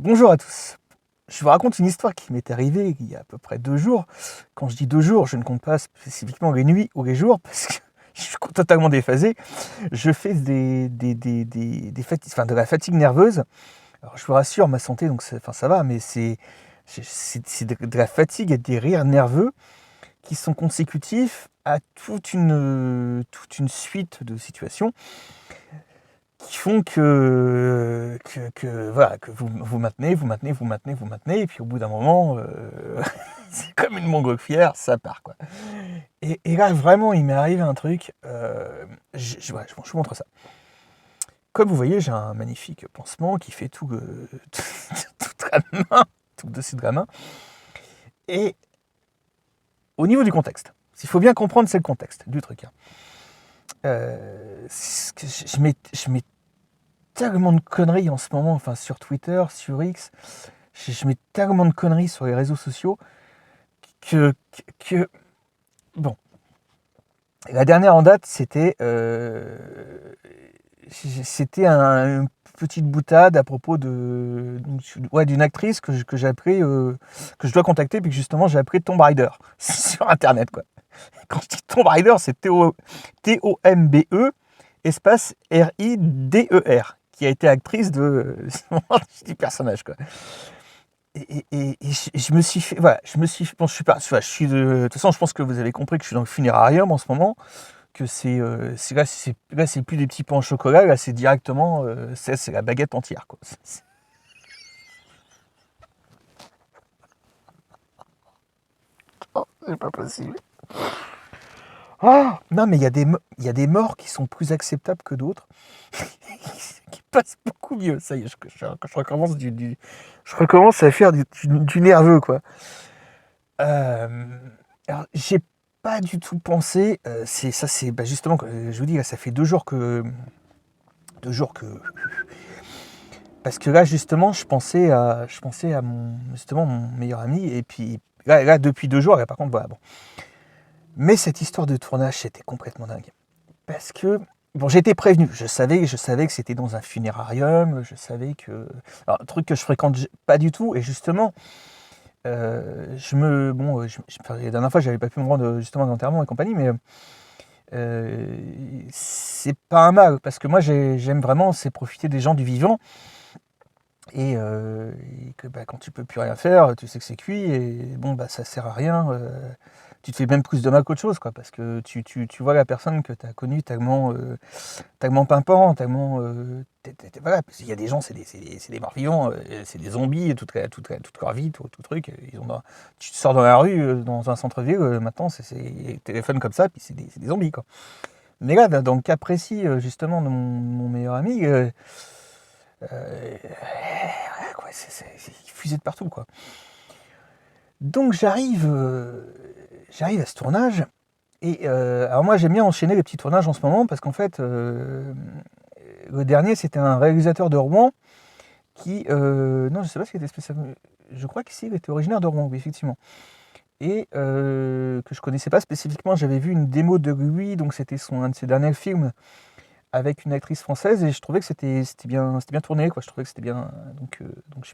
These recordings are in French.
Bonjour à tous. Je vous raconte une histoire qui m'est arrivée il y a à peu près 2 jours. Quand je dis 2 jours, je ne compte pas spécifiquement les nuits ou les jours parce que je suis totalement déphasé. Je fais de la fatigue nerveuse. Alors je vous rassure, ma santé, donc ça va, mais c'est de la fatigue et des rires nerveux qui sont consécutifs à toute une suite de situations qui font voilà, que vous maintenez, et puis au bout d'un moment, c'est comme une montgolfière, ça part, quoi. Et là, vraiment, il m'est arrivé un truc, ouais, je vous montre ça. Comme vous voyez, j'ai un magnifique pansement qui fait toute la main, tout le dessus de la main. Et au niveau du contexte, s'il faut bien comprendre, c'est le contexte du truc, hein. Je mets tellement de conneries en ce moment, enfin sur Twitter, sur X, je mets tellement de conneries sur les réseaux sociaux que bon, la dernière en date, une petite boutade à propos d'une actrice que j'ai appris, que je dois contacter, puis que justement j'ai appris Tomb Raider sur internet, quoi. Quand je dis Tomb Raider, c'est Tombe espace Rider, qui a été actrice du personnage, quoi. Et je me suis fait, voilà, bon, je suis pas, de toute façon, je pense que vous avez compris que je suis dans le funérarium en ce moment, que là, c'est plus des petits pains au chocolat, là, c'est directement, c'est la baguette entière, quoi. C'est pas possible. Ah non, mais il y a des morts qui sont plus acceptables que d'autres, qui passent beaucoup mieux. Ça y est, je recommence à faire du nerveux, quoi. Euh, alors, j'ai pas du tout pensé. Justement, je vous dis, là, ça fait 2 jours que. Parce que là, justement, je pensais à mon meilleur ami, et puis là, depuis 2 jours, là, par contre, voilà, bon. Mais cette histoire de tournage, c'était complètement dingue. Parce que, bon, j'étais prévenu. Je savais que c'était dans un funérarium. Je savais que. Alors, un truc que je fréquente pas du tout. Et justement, la dernière fois, j'avais pas pu me rendre justement à l'enterrement et compagnie, mais c'est pas un mal. Parce que moi, j'aime vraiment, c'est profiter des gens du vivant. Et que quand tu peux plus rien faire, tu sais que c'est cuit. Et bon, bah, ça sert à rien. Tu te fais même plus de mal qu'autre chose, quoi, parce que tu vois la personne que tu as connue tellement pimpant, tellement. Voilà, parce qu'il y a des gens, c'est des morts vivants, c'est des zombies, toute leur vie, tout truc. Tu te sors dans la rue, dans un centre-ville, maintenant, c'est téléphone comme ça, puis c'est des zombies, quoi. Mais là, dans le cas précis, justement, de mon meilleur ami, quoi, il fusait de partout, quoi. Donc j'arrive à ce tournage. Et alors moi, j'aime bien enchaîner les petits tournages en ce moment parce qu'en fait, le dernier, c'était un réalisateur de Rouen qui, non, je sais pas s'il était spécialement, je crois qu'ici, il était originaire de Rouen, oui, effectivement. Et que je connaissais pas spécifiquement, j'avais vu une démo de lui, donc c'était un de ses derniers films avec une actrice française, et je trouvais que c'était bien tourné, quoi. Je trouvais que c'était bien, donc je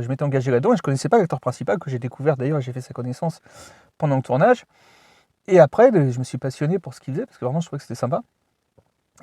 m'étais engagé là-dedans, et je connaissais pas l'acteur principal, que j'ai découvert d'ailleurs, j'ai fait sa connaissance pendant le tournage. Et après, je me suis passionné pour ce qu'il faisait, parce que vraiment, je trouvais que c'était sympa.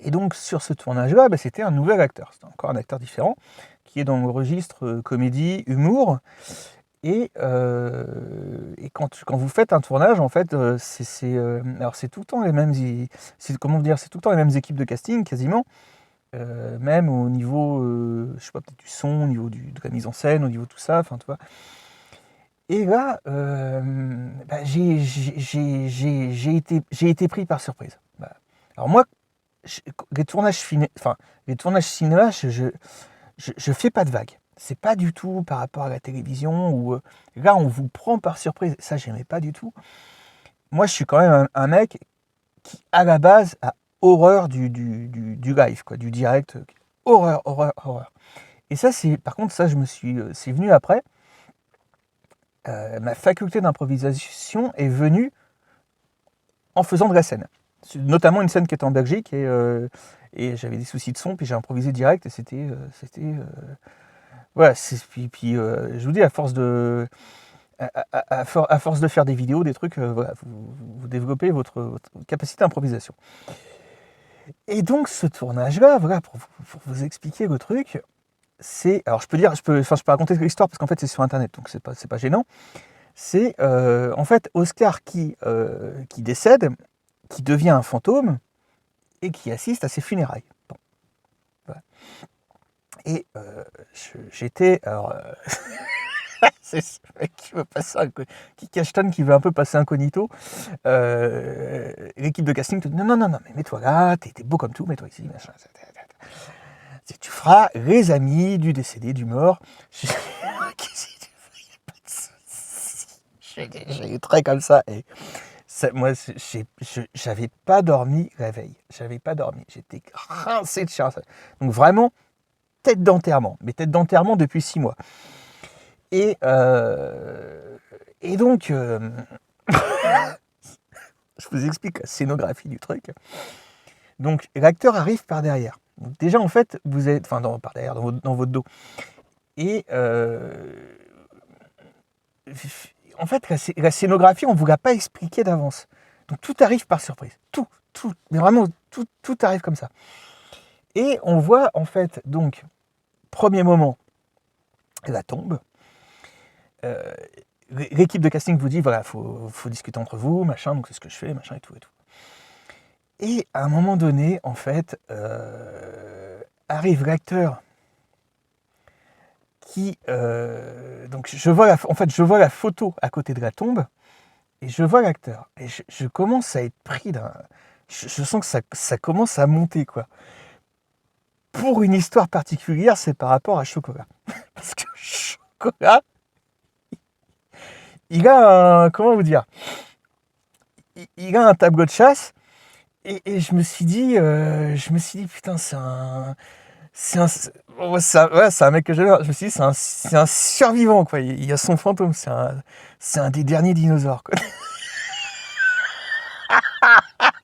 Et donc, sur ce tournage-là, c'était un nouvel acteur. C'était encore un acteur différent, qui est dans le registre comédie, humour. Et quand vous faites un tournage, en fait, alors c'est tout le temps les mêmes, comment dire, c'est tout le temps les mêmes équipes de casting, quasiment. Même au niveau, je sais pas, peut-être du son, au niveau de la mise en scène, au niveau de tout ça, enfin, tu vois. Et là, j'ai été pris par surprise. Bah, alors moi, les tournages cinéma, je fais pas de vagues. C'est pas du tout par rapport à la télévision où là on vous prend par surprise. Ça, j'aimais pas du tout. Moi, je suis quand même un mec qui, à la base, a horreur du live, quoi, du direct. Horreur, horreur, horreur. Et ça, par contre, ça, c'est venu après. Ma faculté d'improvisation est venue en faisant de la scène. Notamment une scène qui était en Belgique, et j'avais des soucis de son, puis j'ai improvisé direct, et Voilà, puis je vous dis, à force de faire des vidéos, des trucs, voilà, vous développez votre capacité d'improvisation. Et donc ce tournage-là, voilà, pour vous expliquer le truc, c'est, alors je peux raconter l'histoire parce qu'en fait c'est sur internet, donc c'est pas gênant. C'est en fait Oscar qui décède, qui devient un fantôme et qui assiste à ses funérailles. Bon, voilà. Et j'étais, alors c'est ce mec qui veut passer qui cachetonne, qui veut un peu passer incognito. L'équipe de casting te dit non, mais mets-toi là, t'es beau comme tout, mets-toi ici, machin. Tu feras les amis du décédé, du mort. J'ai des traits comme ça. Et moi, j'avais pas dormi la veille. J'avais pas dormi. J'étais rincé de chien. Donc vraiment, tête d'enterrement. Mais tête d'enterrement depuis 6 mois. Et donc, je vous explique la scénographie du truc. Donc, l'acteur arrive par derrière. Donc, déjà, en fait, vous êtes, enfin, par derrière, dans votre dos. Et en fait, la scénographie, on ne vous l'a pas expliqué d'avance. Donc, tout arrive par surprise. Tout, mais vraiment, tout arrive comme ça. Et on voit, en fait, donc, premier moment, la tombe. L'équipe de casting vous dit, voilà, faut discuter entre vous, machin, donc c'est ce que je fais, machin, et tout. Et à un moment donné, en fait, arrive l'acteur qui... donc je vois la photo à côté de la tombe, et je vois l'acteur. Et je commence à être pris d'un... Je sens que ça commence à monter, quoi. Pour une histoire particulière, c'est par rapport à Chocolat. Parce que Chocolat, il a un... Comment vous dire ? Il a un tableau de chasse. Et je me suis dit, putain, c'est un mec que j'adore. Je me suis dit, c'est un survivant, quoi. Il a son fantôme, c'est un des derniers dinosaures, quoi.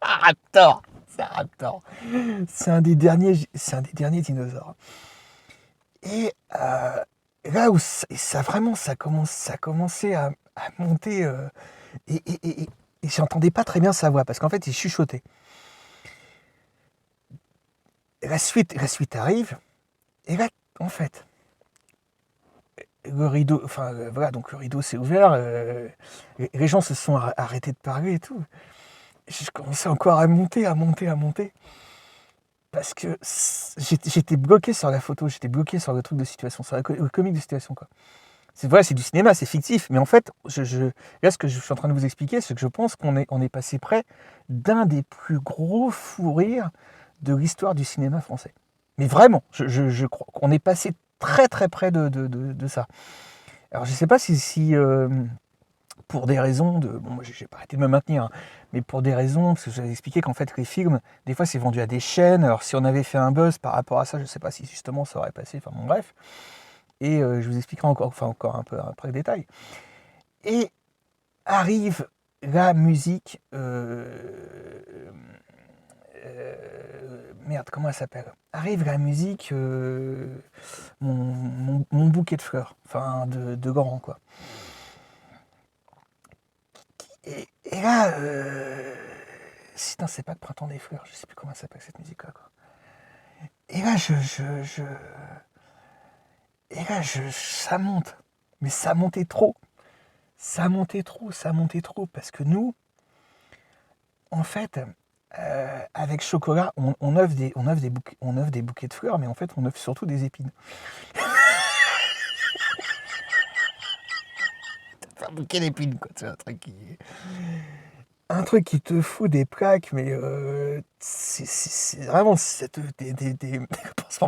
Raptor, c'est un raptor. C'est un des derniers dinosaures. Et là où ça vraiment, ça commençait à monter, et j'entendais pas très bien sa voix, parce qu'en fait, il chuchotait. La suite arrive, et là, en fait, le rideau, voilà, donc le rideau s'est ouvert, les gens se sont arrêtés de parler et tout. Je commençais encore à monter, parce que j'étais bloqué sur la photo, j'étais bloqué sur le truc de situation, sur le comique de situation, quoi. C'est vrai, c'est du cinéma, c'est fictif, mais en fait, là, ce que je suis en train de vous expliquer, c'est que je pense qu'on est passé près d'un des plus gros fous rires de l'histoire du cinéma français. Mais vraiment, je crois qu'on est passé très très près de ça. Alors je ne sais pas si pour des raisons de... Bon, moi j'ai pas arrêté de me maintenir, hein, mais pour des raisons, parce que j'avais expliqué qu'en fait les films, des fois c'est vendu à des chaînes, alors si on avait fait un buzz par rapport à ça, je ne sais pas si justement ça aurait passé, enfin bon bref. Et je vous expliquerai encore un peu après le détail. Et arrive la musique... merde, comment elle s'appelle ? Arrive la musique mon bouquet de fleurs, enfin de Goran, quoi. Et là, non, c'est pas le printemps des fleurs, je sais plus comment elle s'appelle cette musique-là, quoi. Et là, ça monte, mais ça montait trop, parce que nous, en fait, avec Chocolat, on offre des bouquets de fleurs, mais en fait, on offre surtout des épines. Un bouquet d'épines, quoi. C'est un truc qui te fout des plaques, mais c'est vraiment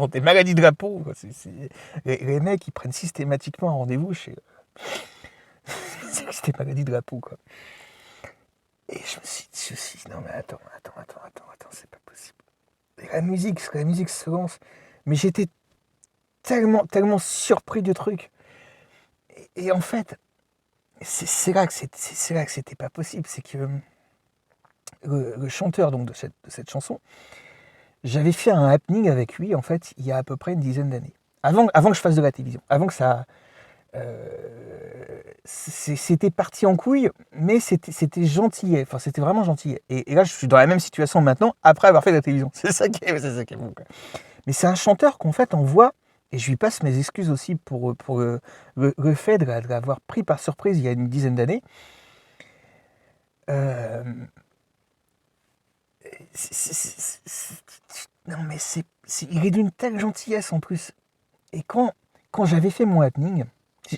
des maladies de la peau, quoi. Les mecs, ils prennent systématiquement un rendez-vous chez c'était maladie de la peau, quoi. Et je me suis dit, non mais attends, c'est pas possible. Et la musique se lance, mais j'étais tellement surpris du truc. Et en fait, c'est là que c'était pas possible, c'est que le chanteur donc de cette chanson, j'avais fait un happening avec lui en fait il y a à peu près une dizaine d'années. avant que je fasse de la télévision, avant que ça... c'était parti en couille, mais c'était gentillet, enfin c'était vraiment gentillet. Et là, je suis dans la même situation maintenant, après avoir fait de la télévision. C'est ça qui est bon, quoi. Mais c'est un chanteur qu'en fait on voit, et je lui passe mes excuses aussi pour le fait de l'avoir pris par surprise il y a une dizaine d'années. Euh, non mais il est d'une telle gentillesse en plus. Et quand j'avais fait mon happening,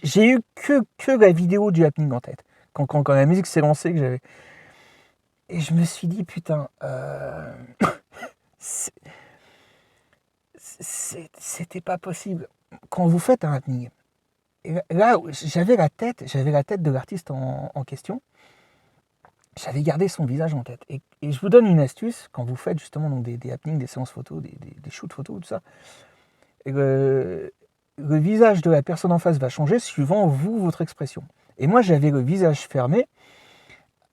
j'ai eu que la vidéo du happening en tête. Quand la musique s'est lancée, que j'avais... Et je me suis dit, putain, c'était pas possible. Quand vous faites un happening, et là, j'avais la tête de l'artiste en question. J'avais gardé son visage en tête. Et je vous donne une astuce, quand vous faites justement donc des happenings, des séances photos, des shoots photos, tout ça. Et le visage de la personne en face va changer suivant votre expression. Et moi, j'avais le visage fermé,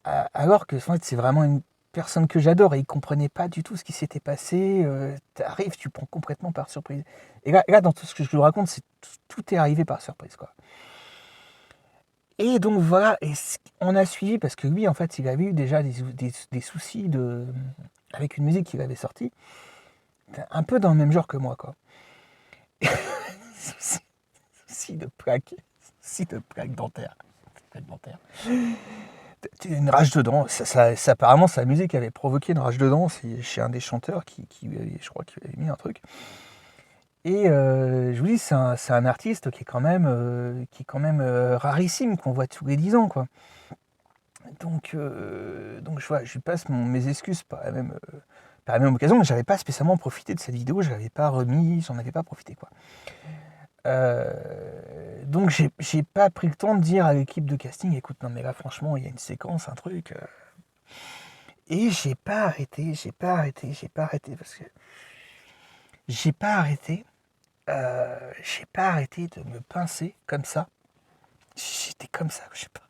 alors que en fait, c'est vraiment une personne que j'adore et il ne comprenait pas du tout ce qui s'était passé. T'arrives, tu prends complètement par surprise. Et là, dans tout ce que je vous raconte, tout est arrivé par surprise, quoi. Et donc voilà, et on a suivi parce que lui, en fait, il avait eu déjà des soucis avec une musique qu'il avait sortie, un peu dans le même genre que moi, quoi. Soucis de plaques dentaires. Une rage de dents. Apparemment, sa musique avait provoqué une rage de dents chez un des chanteurs je crois qu'il avait mis un truc. Et je vous dis, c'est un artiste qui est quand même, rarissime, qu'on voit tous les 10 ans, quoi. Donc je lui passe mes excuses par la même occasion, mais j'avais pas spécialement profité de cette vidéo, je l'avais pas remis, j'en avais pas profité, quoi. Donc j'ai pas pris le temps de dire à l'équipe de casting, écoute, non mais là franchement il y a une séquence, un truc, et j'ai pas arrêté parce que j'ai pas arrêté de me pincer comme ça. J'étais comme ça, je sais pas,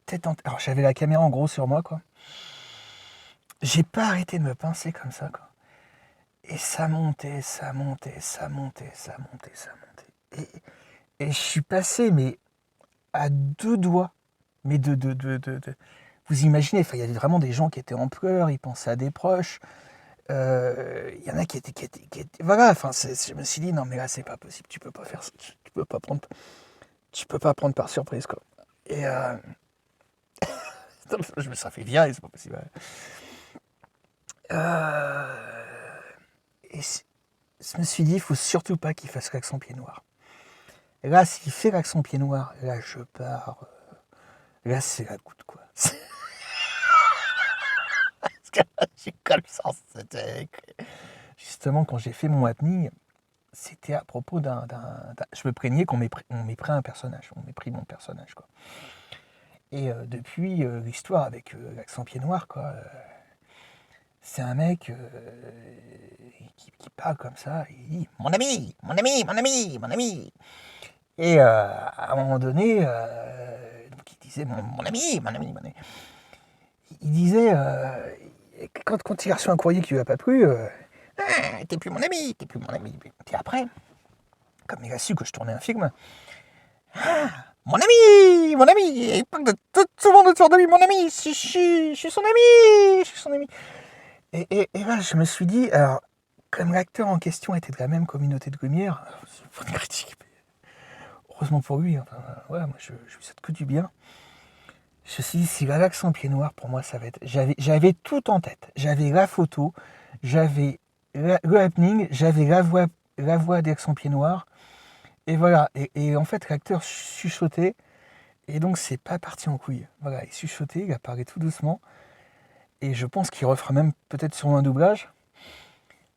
tête en... Alors j'avais la caméra en gros sur moi, quoi. J'ai pas arrêté de me pincer comme ça, quoi. Et ça montait. Et je suis passé, mais à 2 doigts, mais vous imaginez, il y avait vraiment des gens qui étaient en pleurs, ils pensaient à des proches. Il y en a qui étaient voilà, enfin, je me suis dit, non, mais là, c'est pas possible, tu peux pas faire ça, tu peux pas prendre par surprise, quoi. Et je me serais fait virer, c'est pas possible. Et je me suis dit, il faut surtout pas qu'il fasse l'accent pied noir. Et là, s'il fait l'accent pied noir, là, je pars. Là, c'est la goutte, quoi. J'ai comme ça, justement, quand j'ai fait mon happening, c'était à propos je me plaignais qu'on m'ait pris un personnage, on m'ait pris mon personnage, quoi. Et depuis, l'histoire avec l'accent pied noir, quoi, c'est un mec qui parle comme ça, il dit « Mon ami, mon ami, mon ami, mon ami !» Et à un moment donné, donc il disait mon ami, mon ami, mon ami. Il disait, quand il a reçu un courrier qui lui a pas plu, t'es plus mon ami, t'es plus mon ami. Puis après, comme il a su que je tournais un film, mon ami, il parle souvent de son ami, mon ami, je suis son ami. Et là, je me suis dit, alors, comme l'acteur en question était de la même communauté de Lumière, c'est pas une critique, heureusement pour lui, enfin, ouais, moi je lui souhaite que du bien. Je me suis dit, si la l'accent pied noir, pour moi, ça va être... J'avais tout en tête. J'avais la photo, j'avais le happening, j'avais la voix d'accent pied noir. Et voilà. Et en fait, l'acteur chuchotait. Et donc, c'est pas parti en couille. Voilà, il chuchotait, il a parlé tout doucement. Et je pense qu'il refera même peut-être sur un doublage.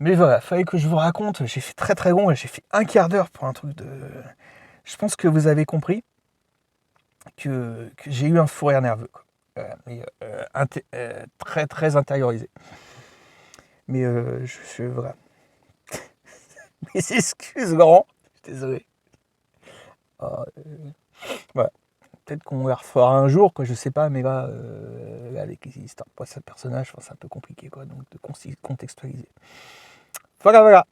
Mais voilà, fallait que je vous raconte. J'ai fait très très long. J'ai fait un quart d'heure pour un truc de... Je pense que vous avez compris que j'ai eu un fou rire nerveux, quoi. Mais très très intériorisé. Mais voilà. Mes excuses, Laurent. Je suis désolé. Voilà. Peut-être qu'on la refera un jour, quoi, je sais pas, mais là, avec les histoires de ce personnage, c'est un peu compliqué, quoi, donc de contextualiser. Voilà.